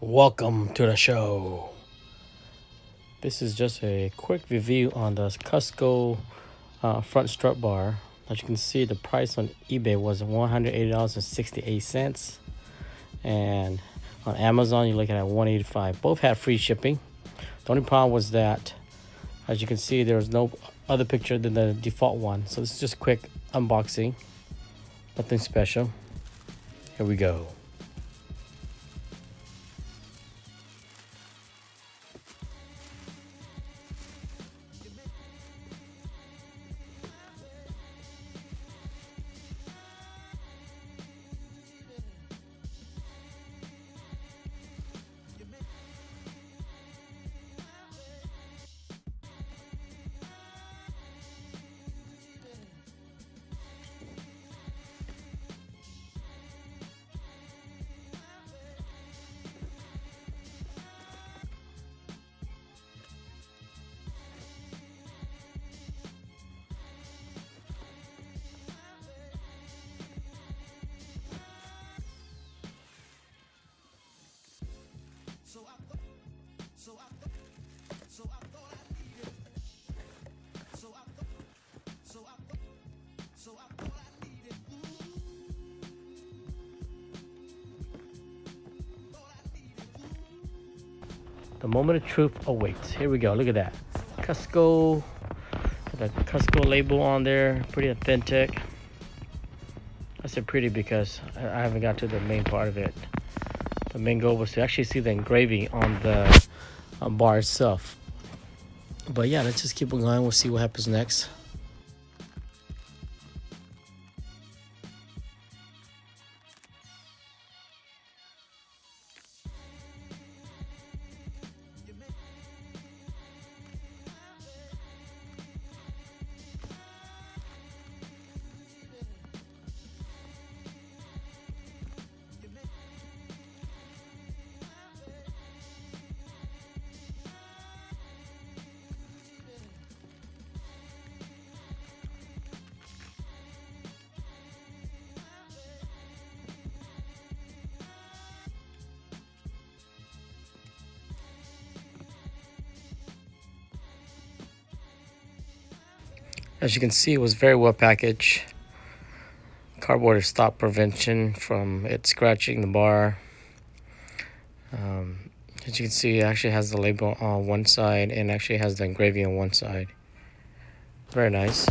Welcome to the show. This is just a quick review on the Cusco Front Strut Bar. As you can see, the price on eBay was $180.68, and on Amazon you're looking at $185. Both had free shipping. The only problem was that, as you can see, there was no other picture than the default one. So this is just a quick unboxing. Nothing special. Here we go. The moment of truth awaits. Here we go. Look at that. Cusco. The Cusco label on there. Pretty authentic. I said pretty because I haven't got to the main part of it. The main goal was to actually see the engraving on the bar itself. But yeah, let's just keep on going. We'll see what happens next. As you can see, it was very well packaged. Cardboard is stop prevention from it scratching the bar. As you can see, it actually has the label on one side and actually has the engraving on one side. Very nice.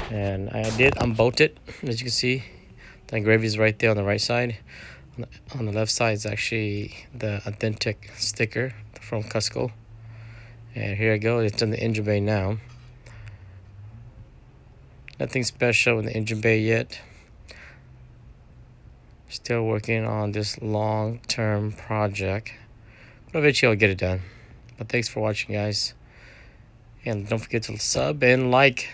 And I did unbolt it. As you can see, the engraving is right there on the right side. On the left side is actually the authentic sticker from Cusco. And here I go. It's in the engine bay now. Nothing special in the engine bay yet. Still working on this long-term project. But eventually I'll get it done. But thanks for watching, guys. And don't forget to sub and like.